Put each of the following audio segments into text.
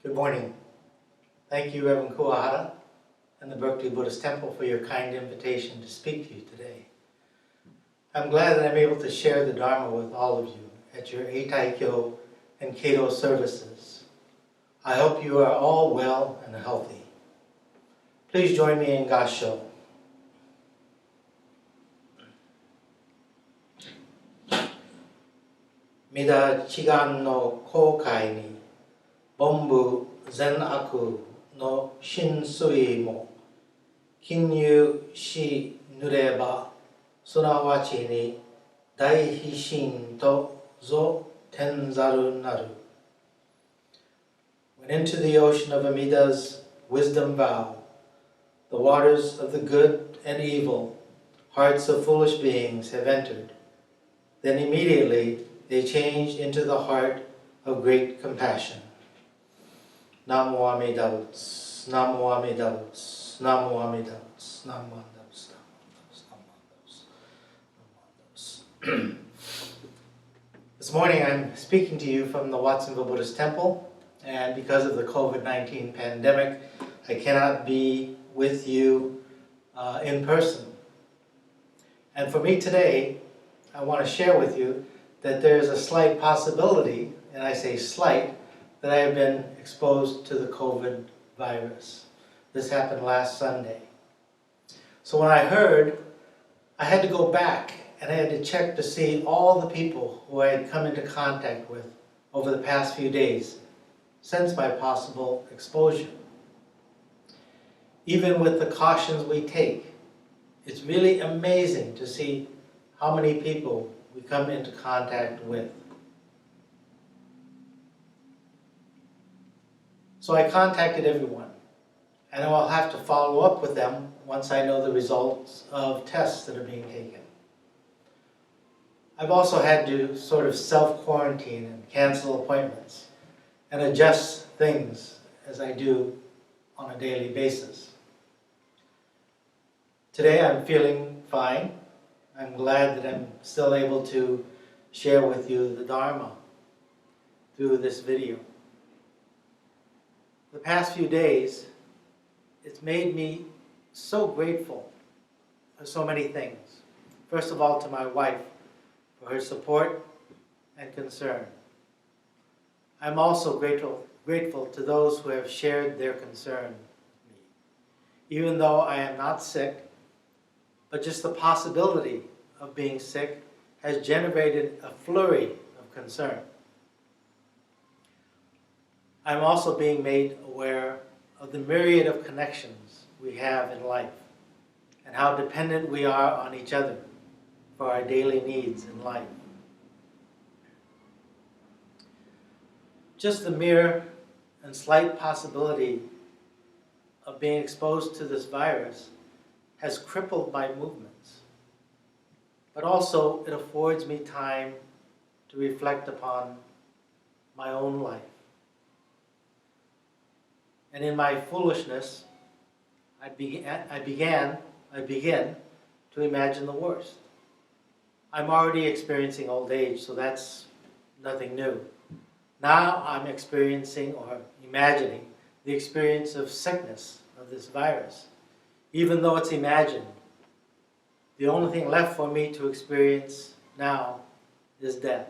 Good morning. Thank you, Reverend Kuahara and the Berkeley Buddhist Temple for your kind invitation to speak to you today. I'm glad that I'm able to share the Dharma with all of you at your Eitaikyo and Cato services. I hope you are all well and healthy. Please join me in Gassho. Mida Chigan no Kokai ni Bombu Zen Aku no Shinsui mo Kinyu shi nureba Sunawachi ni Daihishin to zo tenzaru naru. When into the ocean of Amida's wisdom vow, the waters of the good and evil, hearts of foolish beings have entered, then immediately they change into the heart of great compassion. Namo Amida Buddha, Namo Amida Buddha, Namo Amida Buddha, Namo Amida Buddha. This morning I'm speaking to you from the Watsonville Buddhist Temple, and because of the COVID-19 pandemic, I cannot be with you in person. And for me today, I want to share with you that there's a slight possibility, and I say slight, that I have been exposed to the COVID virus. This happened last Sunday. So when I heard, I had to go back and I had to check to see all the people who I had come into contact with over the past few days since my possible exposure. Even with the cautions we take, it's really amazing to see how many people we come into contact with. So I contacted everyone, and I will have to follow up with them once I know the results of tests that are being taken. I've also had to sort of self-quarantine and cancel appointments and adjust things as I do on a daily basis. Today I'm feeling fine. I'm glad that I'm still able to share with you the Dharma through this video. The past few days, it's made me so grateful for so many things. First of all, to my wife for her support and concern. I'm also grateful to those who have shared their concern with me. Even though I am not sick, but just the possibility of being sick has generated a flurry of concern. I'm also being made aware of the myriad of connections we have in life and how dependent we are on each other for our daily needs in life. Just the mere and slight possibility of being exposed to this virus has crippled my movements, but also it affords me time to reflect upon my own life. And in my foolishness, I begin to imagine the worst. I'm already experiencing old age, so that's nothing new. Now I'm experiencing or imagining the experience of sickness of this virus. Even though it's imagined, the only thing left for me to experience now is death.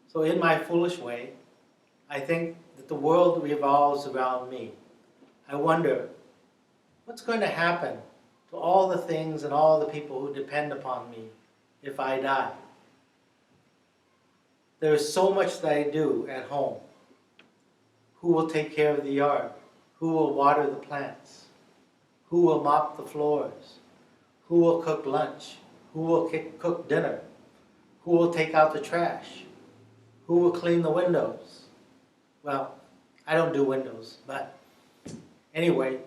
So in my foolish way, I think that the world revolves around me. I wonder, what's going to happen to all the things and all the people who depend upon me if I die? There is so much that I do at home. Who will take care of the yard? Who will water the plants? Who will mop the floors? Who will cook lunch? Who will cook dinner? Who will take out the trash? Who will clean the windows? Well, I don't do windows, but anyway,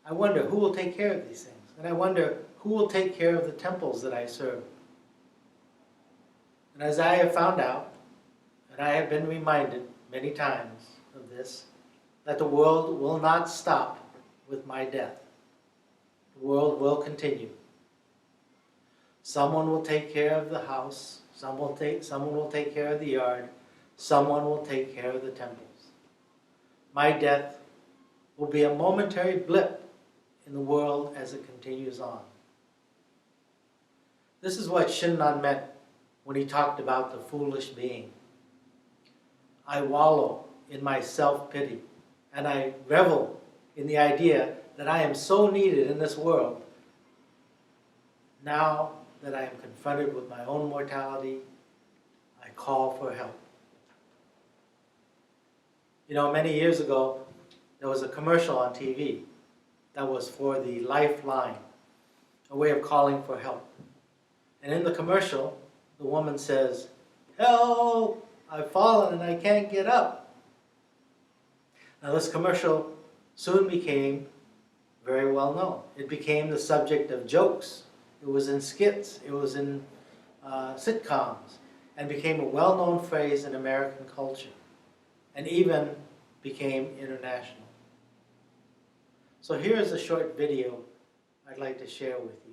I wonder who will take care of these things. And I wonder who will take care of the temples that I serve. And as I have found out, and I have been reminded many times of this, that the world will not stop with my death. The world will continue. Someone will take care of the house, someone will take care of the yard, Someone will take care of the temples. My death will be a momentary blip in the world as it continues on. This is what Shinran meant when he talked about the foolish being. I wallow in my self-pity, and I revel in the idea that I am so needed in this world. Now that I am confronted with my own mortality, I call for help. You know, many years ago, there was a commercial on TV that was for the Lifeline, a way of calling for help. And in the commercial, the woman says, "Help! I've fallen and I can't get up." Now this commercial soon became very well known. It became the subject of jokes. It was in skits. It was in sitcoms, and became a well-known phrase in American culture, and even became international. So here is a short video I'd like to share with you.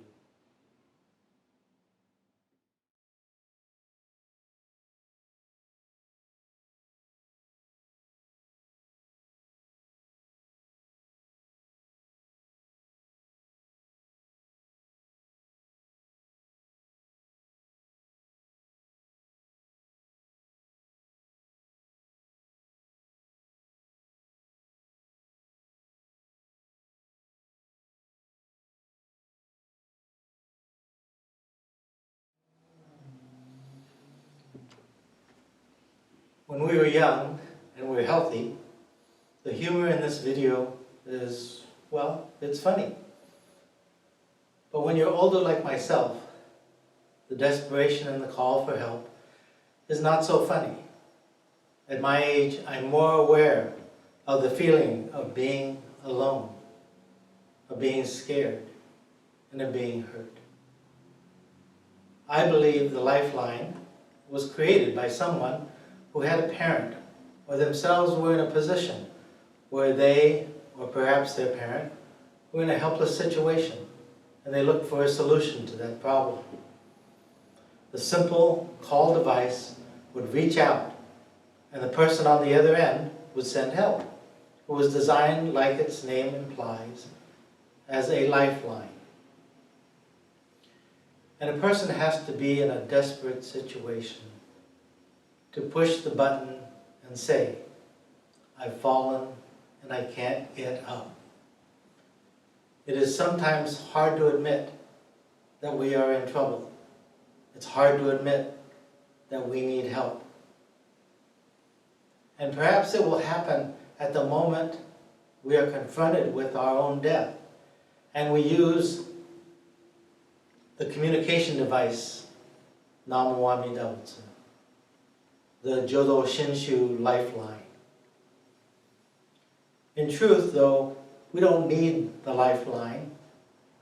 When we were young and we were healthy, the humor in this video is, well, it's funny. But when you're older like myself, the desperation and the call for help is not so funny. At my age, I'm more aware of the feeling of being alone, of being scared, and of being hurt. I believe the Lifeline was created by someone who had a parent or themselves were in a position where they, or perhaps their parent, were in a helpless situation and they looked for a solution to that problem. The simple call device would reach out and the person on the other end would send help. It was designed, like its name implies, as a lifeline. And a person has to be in a desperate situation to push the button and say, "I've fallen and I can't get up." It is sometimes hard to admit that we are in trouble. It's hard to admit that we need help. And perhaps it will happen at the moment we are confronted with our own death and we use the communication device, Namu Amida Buddha, the Jodo Shinshu lifeline. In truth, though, we don't need the lifeline.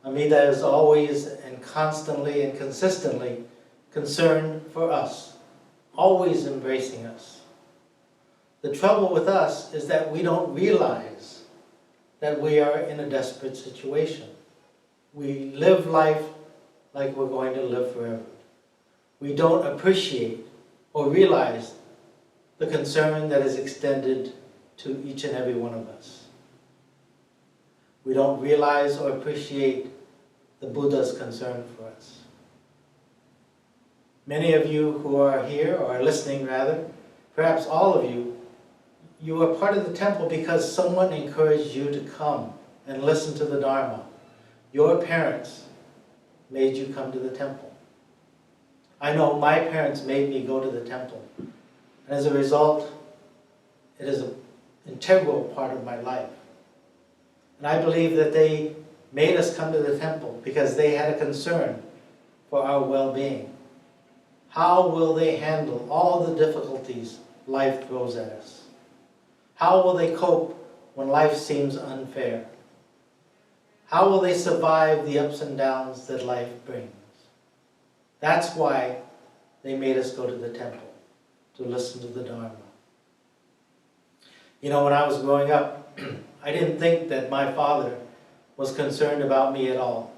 Amida is always and constantly and consistently concerned for us, always embracing us. The trouble with us is that we don't realize that we are in a desperate situation. We live life like we're going to live forever. We don't appreciate or realize the concern that is extended to each and every one of us. We don't realize or appreciate the Buddha's concern for us. Many of you who are here, or are listening rather, perhaps all of you, you are part of the temple because someone encouraged you to come and listen to the Dharma. Your parents made you come to the temple. I know my parents made me go to the temple. And as a result, it is an integral part of my life. And I believe that they made us come to the temple because they had a concern for our well-being. How will they handle all the difficulties life throws at us? How will they cope when life seems unfair? How will they survive the ups and downs that life brings? That's why they made us go to the temple, to listen to the Dharma. You know, when I was growing up, I didn't think that my father was concerned about me at all.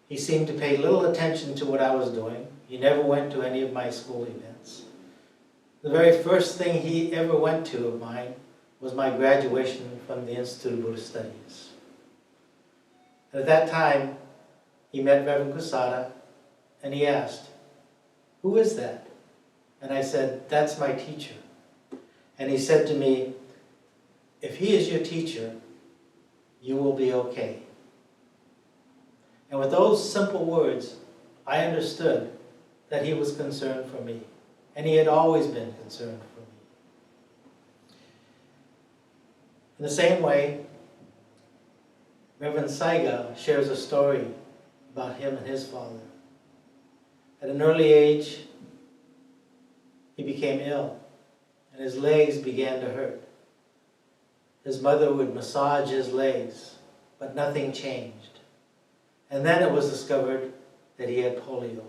He seemed to pay little attention to what I was doing. He never went to any of my school events. The very first thing he ever went to of mine was my graduation from the Institute of Buddhist Studies. At that time, he met Reverend Kusada, and he asked, "Who is that?" And I said, "That's my teacher." And he said to me, "If he is your teacher, you will be okay." And with those simple words, I understood that he was concerned for me, and he had always been concerned for me. In the same way, Reverend Saiga shares a story about him and his father. At an early age, he became ill, and his legs began to hurt. His mother would massage his legs, but nothing changed. And then it was discovered that he had polio.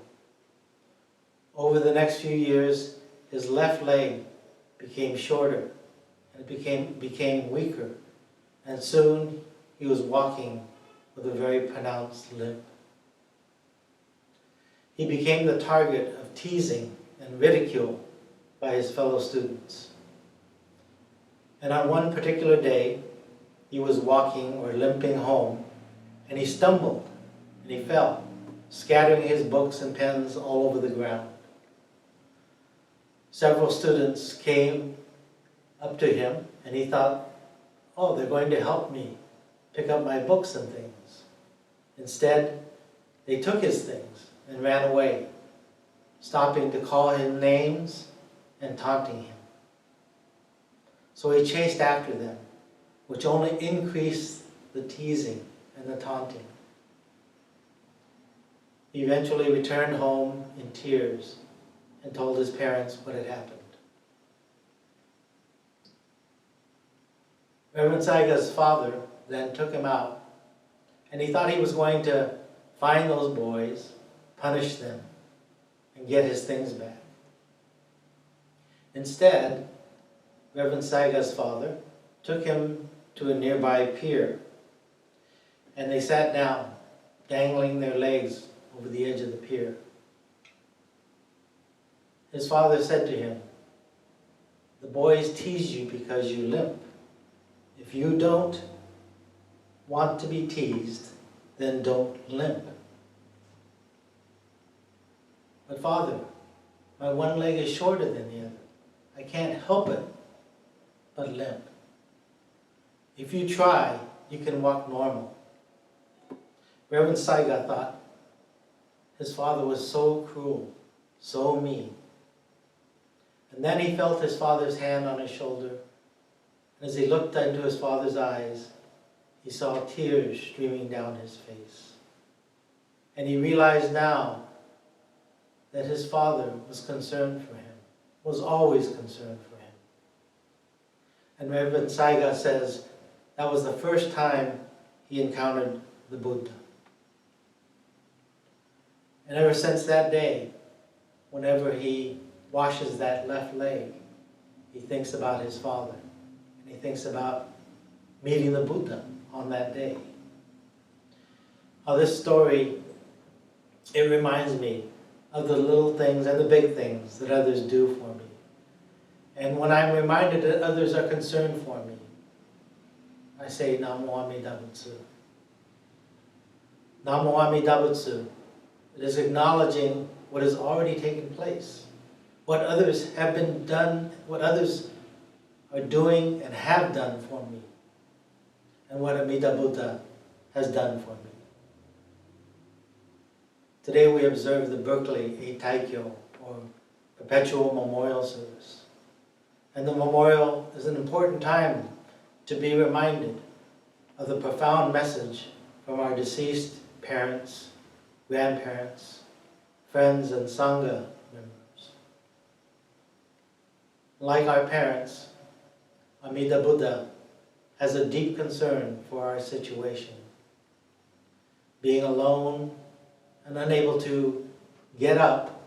Over the next few years, his left leg became shorter, and it became weaker, and soon he was walking with a very pronounced limp. He became the target of teasing and ridicule by his fellow students. And on one particular day, he was walking or limping home, and he stumbled and he fell, scattering his books and pens all over the ground. Several students came up to him, and he thought, "Oh, they're going to help me pick up my books and things." Instead, they took his things and ran away, stopping to call him names and taunting him. So he chased after them, which only increased the teasing and the taunting. He eventually returned home in tears and told his parents what had happened. Reverend Saiga's father then took him out, and he thought he was going to find those boys, punish them, and get his things back. Instead, Reverend Saiga's father took him to a nearby pier, and they sat down, dangling their legs over the edge of the pier. His father said to him, "The boys tease you because you limp. If you don't want to be teased, then don't limp." "But Father, my one leg is shorter than the other. I can't help it but limp." "If you try, you can walk normal." Reverend Saiga thought his father was so cruel, so mean. And then he felt his father's hand on his shoulder, and as he looked into his father's eyes, he saw tears streaming down his face. And he realized now that his father was concerned for him, was always concerned for him. And Reverend Saiga says that was the first time he encountered the Buddha. And ever since that day, whenever he washes that left leg, he thinks about his father, and he thinks about meeting the Buddha on that day. This story, it reminds me of the little things and the big things that others do for me. And when I'm reminded that others are concerned for me, I say, "Namo Amida Buddha." Namo Amida Buddha. It is acknowledging what has already taken place, what others have been done, what others are doing and have done for me, and what Amida Buddha has done for me. Today we observe the Berkeley Eitaikyo, or Perpetual Memorial Service. And the memorial is an important time to be reminded of the profound message from our deceased parents, grandparents, friends, and Sangha members. Like our parents, Amida Buddha has a deep concern for our situation. Being alone and unable to get up,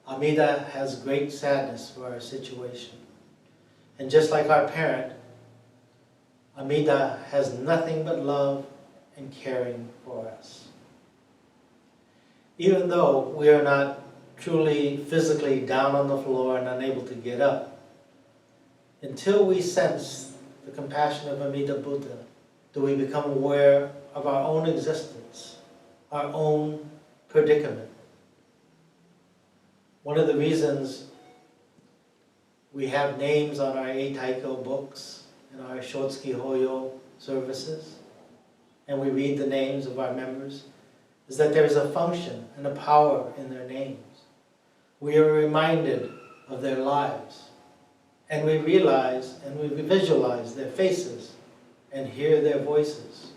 Amida has great sadness for our situation. And just like our parent, Amida has nothing but love and caring for us. Even though we are not truly physically down on the floor and unable to get up. Until we sense the compassion of Amida Buddha, do we become aware of our own existence, our own predicament. One of the reasons we have names on our Eitaiko books and our Shotsuki Hoyo services, and we read the names of our members, is that there is a function and a power in their names. We are reminded of their lives, and we realize and we visualize their faces and hear their voices.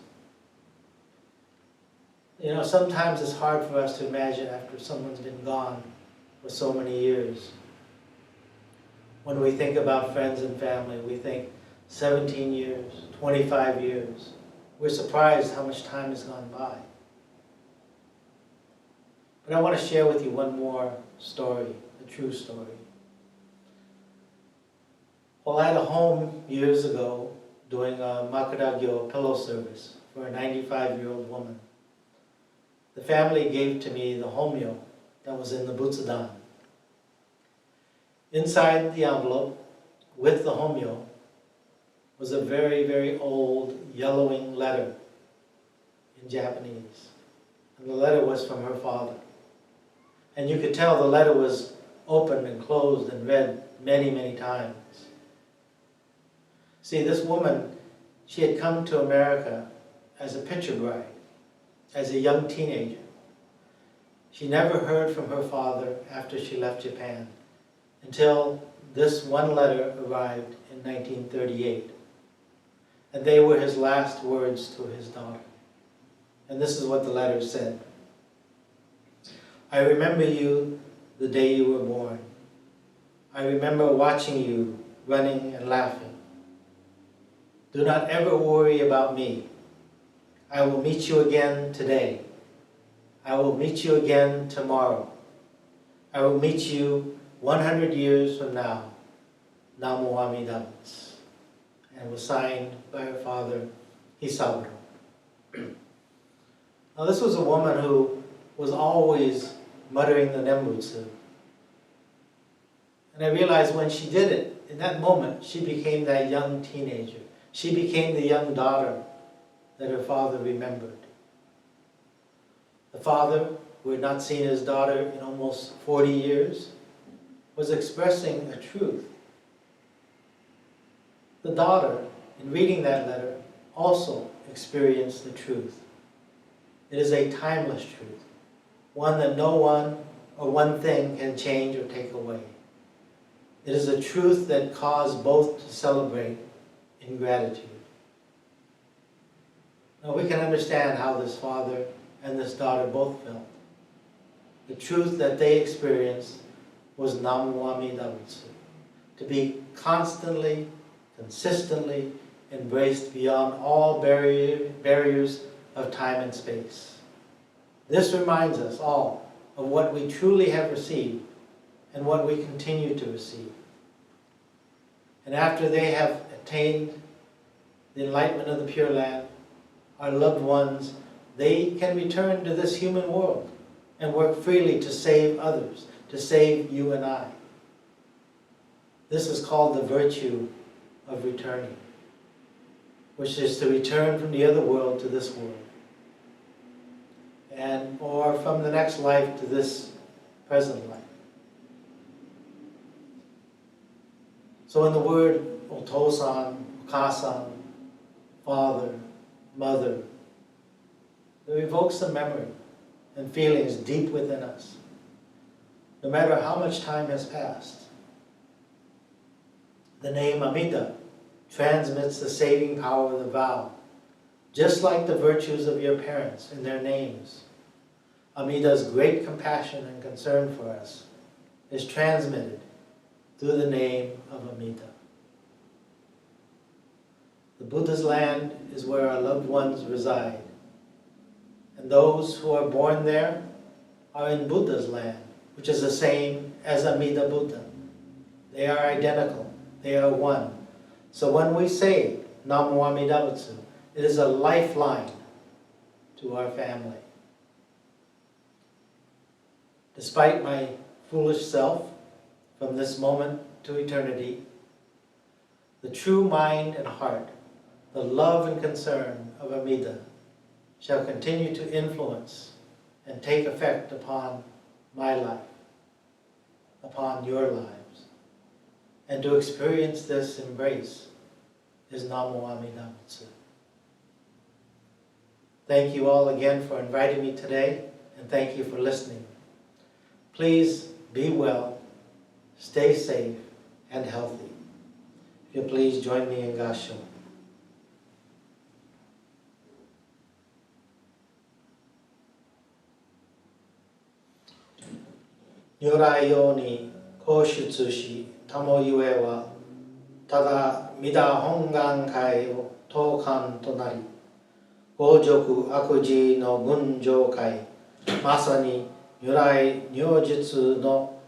You know, sometimes it's hard for us to imagine after someone's been gone for so many years. When we think about friends and family, we think 17 years, 25 years. We're surprised how much time has gone by. But I want to share with you one more story, a true story. Well, I had a home years ago doing a Makaragyo pillow service for a 95-year-old woman. The family gave to me the homyo that was in the Butsudan. Inside the envelope, with the homyo, was a very, very old yellowing letter in Japanese. And the letter was from her father. And you could tell the letter was opened and closed and read many, many times. See, this woman, she had come to America as a picture bride, as a young teenager. She never heard from her father after she left Japan until this one letter arrived in 1938. And they were his last words to his daughter. And this is what the letter said. I remember you the day you were born. I remember watching you running and laughing. Do not ever worry about me. I will meet you again today. I will meet you again tomorrow. I will meet you 100 years from now. Namo Amida Buddha. And it was signed by her father, Hisaburo. Now this was a woman who was always muttering the Nembutsu. And I realized when she did it, in that moment, she became that young teenager. She became the young daughter that her father remembered. The father, who had not seen his daughter in almost 40 years, was expressing a truth. The daughter, in reading that letter, also experienced the truth. It is a timeless truth, one that no one or one thing can change or take away. It is a truth that caused both to celebrate in gratitude. Now we can understand how this father and this daughter both felt. The truth that they experienced was Namo Amida Buddha, to be constantly, consistently embraced beyond all barriers of time and space. This reminds us all of what we truly have received and what we continue to receive. And after they have attained the enlightenment of the Pure Land, our loved ones, they can return to this human world and work freely to save others, to save you and I. This is called the virtue of returning, which is to return from the other world to this world, and or from the next life to this present life. So in the word otosan, okasan, father, mother, it evokes a memory and feelings deep within us, no matter how much time has passed. The name Amida transmits the saving power of the vow, just like the virtues of your parents in their names. Amida's great compassion and concern for us is transmitted through the name of Amida. The Buddha's land is where our loved ones reside, and those who are born there are in Buddha's land, which is the same as Amida Buddha. They are identical. They are one. So when we say Namo Amida Buddha, it is a lifeline to our family. Despite my foolish self from this moment to eternity, the true mind and heart, the love and concern of Amida shall continue to influence and take effect upon my life, upon your lives. And to experience this embrace is Namo Amida Buddha. Thank you all again for inviting me today, and thank you for listening. Please be well, stay safe, and healthy. If you please join me in Gasho. 如来ように講出し、たもゆえは、ただ御陀本願会を当観となり、強辱悪事の群上会、まさに如来如実の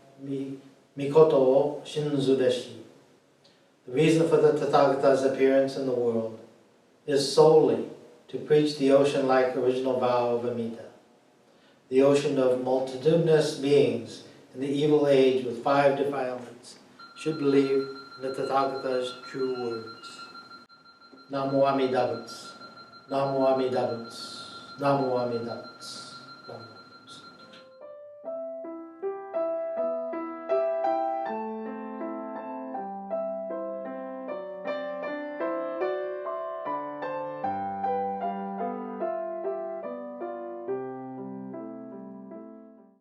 御事を信ずべし。The reason for the Tathagata's appearance in the world is solely to preach the ocean-like original vow of Amida, the ocean of multitudinous beings in the evil age with 5 defilements should believe in the Tathagata's true words. Namo Amida Buddha. Namo Amida Buddha. Namo Amida Buddha.